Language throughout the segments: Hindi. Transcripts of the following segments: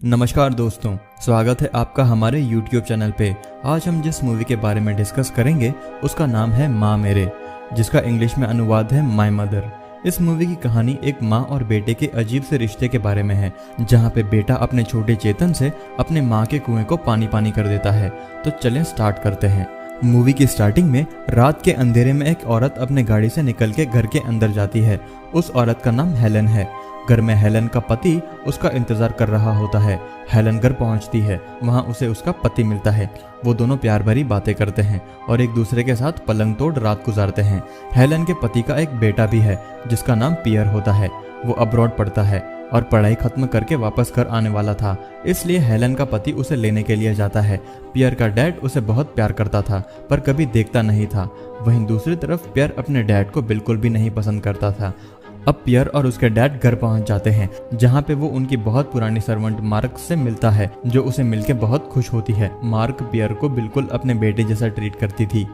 नमस्कार दोस्तों, स्वागत है आपका हमारे YouTube चैनल पे। आज हम जिस मूवी के बारे में डिस्कस करेंगे उसका नाम है माँ मेरे, जिसका इंग्लिश में अनुवाद है माय मदर। इस मूवी की कहानी एक माँ और बेटे के अजीब से रिश्ते के बारे में है, जहाँ पे बेटा अपने छोटे चेतन से अपने माँ के कुएं को पानी पानी कर देता है। तो चलें स्टार्ट करते हैं। मूवी की स्टार्टिंग में रात के अंधेरे में एक औरत अपने गाड़ी से निकल के घर के अंदर जाती है। उस औरत का नाम हेलन है। घर में हेलन का पति उसका इंतजार कर रहा होता है। हेलन घर पहुंचती है, वहां उसे उसका पति मिलता है। वो दोनों प्यार भरी बातें करते हैं और एक दूसरे के साथ पलंग तोड़ रात गुजारते हैं। हेलन के पति का एक बेटा भी है जिसका नाम पियर होता है। वो अब्रॉड पढ़ता है और पढ़ाई खत्म करके वापस घर आने वाला था, इसलिए हेलन का पति उसे लेने के लिए जाता है। पियर का डैड उसे बहुत प्यार करता था पर कभी देखता नहीं था। वहीं दूसरी तरफ पियर अपने डैड को बिल्कुल भी नहीं पसंद करता था। अब पियर और उसके डैड घर पहुंच जाते हैं, जहां पे वो उनकी बहुत पुरानी सर्वेंट मार्क से मिलता है, जो उसे मिलके बहुत खुश होती है। मार्क पियर को बिल्कुल अपने बेटे जैसा ट्रीट करती थी।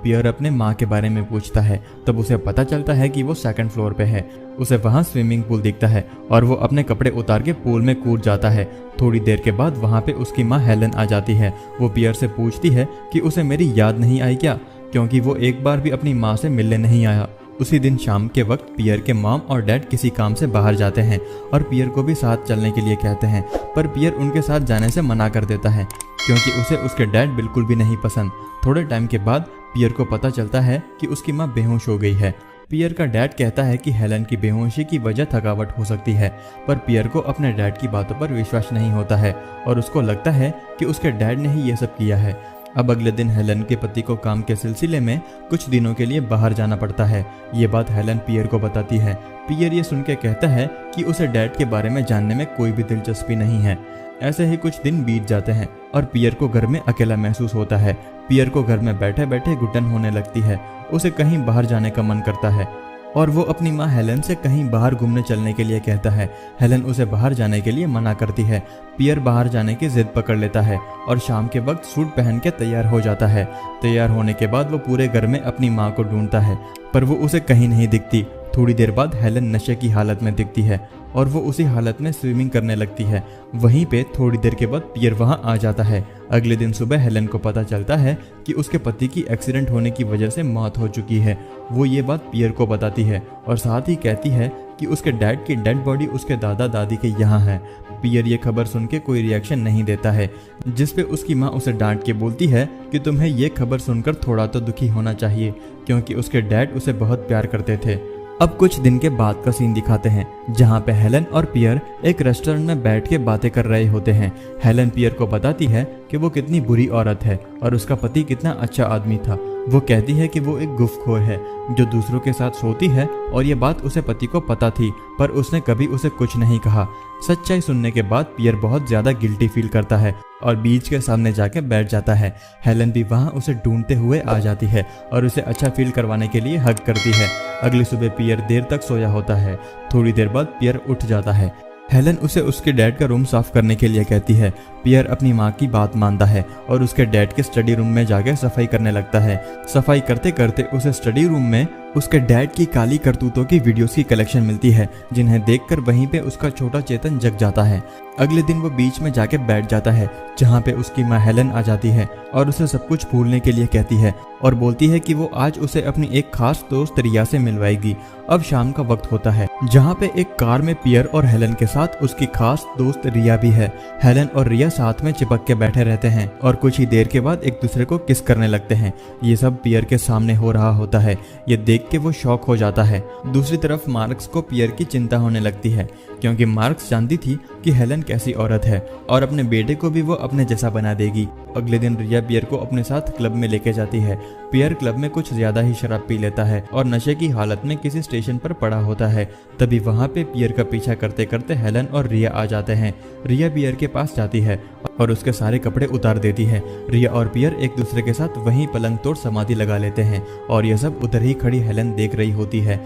पियर अपने माँ के बारे में पूछता है, तब उसे पता चलता है कि वो सेकंड फ्लोर पे है। उसे वहाँ स्विमिंग पूल दिखता है और वो अपने कपड़े उतार के पूल में कूद जाता है। थोड़ी देर के बाद वहाँ पे उसकी माँ हेलन आ जाती है। वो पियर से पूछती है कि उसे मेरी याद नहीं आई क्या, क्योंकि वो एक बार भी अपनी माँ से मिलने नहीं आया। उसी दिन शाम के वक्त पियर के मॉम और डैड किसी काम से बाहर जाते हैं और पियर को भी साथ चलने के लिए कहते हैं, पर पियर उनके साथ जाने से मना कर देता है क्योंकि उसे उसके डैड बिल्कुल भी नहीं पसंद। थोड़े टाइम के बाद पियर को पता चलता है कि उसकी माँ बेहोश हो गई है। पियर का डैड कहता है कि हेलन की बेहोशी की वजह थकावट हो सकती है, पर पियर को अपने डैड की बातों पर विश्वास नहीं होता है और उसको लगता है कि उसके डैड ने ही ये सब किया है। अब अगले दिन हेलन के पति को काम के सिलसिले में कुछ दिनों के लिए बाहर जाना पड़ता है। ये बात हेलन पियर को बताती है। पियर ये सुन के कहता है कि उसे डैड के बारे में जानने में कोई भी दिलचस्पी नहीं है। ऐसे ही कुछ दिन बीत जाते हैं और पियर को घर में अकेला महसूस होता है। पियर को घर में बैठे बैठे घुटन होने लगती है। उसे कहीं बाहर जाने का मन करता है और वो अपनी माँ हेलन से कहीं बाहर घूमने चलने के लिए कहता है। हेलन उसे बाहर जाने के लिए मना करती है। पियर बाहर जाने की जिद पकड़ लेता है और शाम के वक्त सूट पहन के तैयार हो जाता है। तैयार होने के बाद वो पूरे घर में अपनी माँ को ढूंढता है, पर वो उसे कहीं नहीं दिखती। थोड़ी देर बाद हेलन नशे की हालत में दिखती है और वो उसी हालत में स्विमिंग करने लगती है। वहीं पे थोड़ी देर के बाद पियर वहां आ जाता है। अगले दिन सुबह हेलन को पता चलता है कि उसके पति की एक्सीडेंट होने की वजह से मौत हो चुकी है। वो ये बात पियर को बताती है और साथ ही कहती है कि उसके डैड की डेड बॉडी उसके दादा दादी के यहाँ है। पियर ये खबर सुन के कोई रिएक्शन नहीं देता है, जिसपे उसकी माँ उसे डांट के बोलती है कि तुम्हें ये खबर सुनकर थोड़ा तो दुखी होना चाहिए, क्योंकि उसके डैड उसे बहुत प्यार करते थे। अब कुछ दिन के बाद का सीन दिखाते हैं, जहाँ पे हेलन और पियर एक रेस्टोरेंट में बैठ के बातें कर रहे होते हैं। हेलन पियर को बताती है कि वो कितनी बुरी औरत है और उसका पति कितना अच्छा आदमी था। वो कहती है कि वो एक गुफ्तखोर है जो दूसरों के साथ सोती है और ये बात उसे पति को पता थी, पर उसने कभी उसे कुछ नहीं कहा। सच्चाई सुनने के बाद पियर बहुत ज्यादा गिल्टी फील करता है और बीच के सामने जाके बैठ जाता है। हेलन भी वहां उसे ढूंढते हुए आ जाती है और उसे अच्छा फील करवाने के लिए हग करती है। अगली सुबह पियर देर तक सोया होता है। थोड़ी देर बाद पियर उठ जाता है। हेलन उसे उसके डैड का रूम साफ करने के लिए कहती है। पियर अपनी माँ की बात मानता है और उसके डैड के स्टडी रूम में जाकर सफाई करने लगता है। सफाई करते करते उसे स्टडी रूम में उसके डैड की काली करतूतों की वीडियोस की कलेक्शन मिलती है, जिन्हें देखकर वहीं पे उसका छोटा चेतन जग जाता है। अगले दिन वो बीच में जाके बैठ जाता है, जहाँ पे उसकी माँ हेलन आ जाती है और उसे सब कुछ भूलने के लिए कहती है और बोलती है कि वो आज उसे अपनी एक खास दोस्त रिया से मिलवाएगी। अब शाम का वक्त होता है, जहाँ पे एक कार में पियर और हेलन के साथ उसकी खास दोस्त रिया भी है। हेलन और रिया साथ में चिपक के बैठे रहते हैं और कुछ ही देर के बाद एक दूसरे को किस करने लगते हैं। ये सब पियर के सामने हो रहा होता है। ये देख के वो शॉक हो जाता है। दूसरी तरफ मार्क्स को पियर की चिंता होने लगती है, क्योंकि मार्क्स जानती थी कि हेलन कैसी औरत है और अपने बेटे को भी वो अपने जैसा बना देगी। अगले दिन रिया पियर को अपने साथ क्लब में लेके जाती है। पियर क्लब में कुछ ज्यादा ही शराब पी लेता है और नशे की हालत में किसी स्टेशन पर पड़ा होता है। तभी वहाँ पे पियर का पीछा करते करते हेलन और रिया आ जाते हैं। रिया पियर के पास जाती है और उसके सारे कपड़े उतार देती है। रिया और पियर एक दूसरे के साथ वहीं पलंग तोड़ समाधि लगा लेते हैं और यह सब उधर ही खड़ी हेलन देख रही होती है।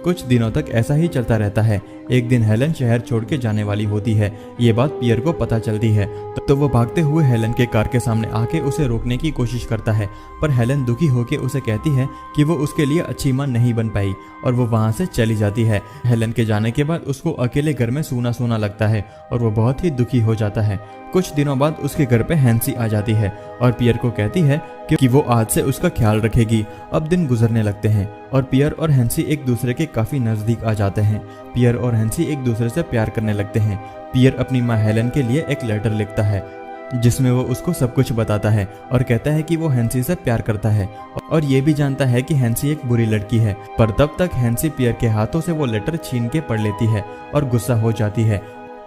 कुछ दिनों तक ऐसा ही चलता रहता है। एक दिन हेलन शहर छोड़ के जाने वाली होती है। ये बात पियर को पता चलती है तो वो भागते हुए हेलन के कार के सामने आके उसे रोकने की कोशिश करता है, पर हेलन दुखी होकर उसे कहती है कि वो उसके लिए अच्छी मां नहीं बन पाई और वो वहां से चली जाती है। हेलन के जाने के बाद उसको अकेले घर में सूना सूना लगता है और वो बहुत ही दुखी हो जाता है। कुछ दिनों बाद उसके घर पे हैंसी आ जाती है और पियर को कहती है कि वो आज से उसका ख्याल रखेगी। अब दिन गुजरने लगते हैं और पियर और हैंसी एक दूसरे के काफी नजदीक आ जाते हैं। पियर और हैंसी एक दूसरे से प्यार करने लगते हैं। पियर अपनी माँ हेलन के लिए एक लेटर लिखता है जिसमें वो उसको सब कुछ बताता है और कहता है कि वो हैंसी से प्यार करता है और ये भी जानता है कि हैंसी एक बुरी लड़की है। पर तब तक हैंसी पियर के हाथों से वो लेटर छीन के पढ़ लेती है और गुस्सा हो जाती है।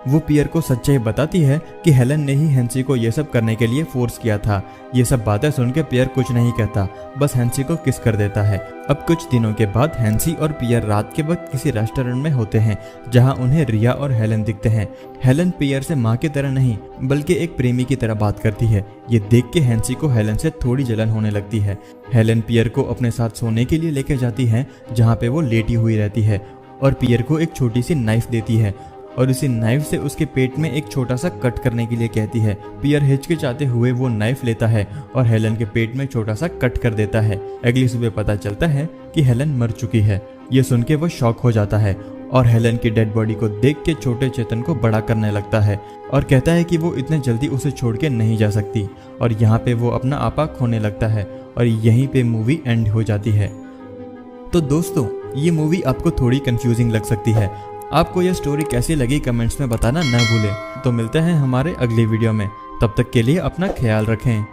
वो पियर को सच्चाई बताती है कि हेलन ने ही हैंसी को ये सब करने के लिए फोर्स किया था। ये सब बातें सुन के पियर कुछ नहीं कहता, बस हैंसी को किस कर देता है। अब कुछ दिनों के बाद हैंसी और पियर रात के वक्त किसी रेस्टोरेंट में होते हैं जहां उन्हें रिया और हेलन दिखते हैं। हेलन पियर से माँ की तरह नहीं बल्कि एक प्रेमी की तरह बात करती है। ये देख के हैंसी को हेलन से थोड़ी जलन होने लगती है। हेलन पियर को अपने साथ सोने के लिए लेकर जाती है जहाँ पे वो लेटी हुई रहती है और पियर को एक छोटी सी नाइफ देती है और उसी नाइफ से उसके पेट में एक छोटा सा कट करने के लिए कहती है। पियर हिचकिचाते हुए वो नाइफ लेता है और हेलन के पेट में छोटा सा कट कर देता है। अगली सुबह पता चलता है कि हेलन मर चुकी है। ये सुन के वो शॉक हो जाता है और हेलन की डेड बॉडी को देख के छोटे चेतन को बड़ा करने लगता है और कहता है कि वो इतने जल्दी उसे छोड़ के नहीं जा सकती और यहाँ पे वो अपना आपा खोने लगता है और यहीं पे मूवी एंड हो जाती है। तो दोस्तों, ये मूवी आपको थोड़ी कंफ्यूजिंग लग सकती है। आपको यह स्टोरी कैसी लगी कमेंट्स में बताना न भूलें। तो मिलते हैं हमारे अगली वीडियो में, तब तक के लिए अपना ख्याल रखें।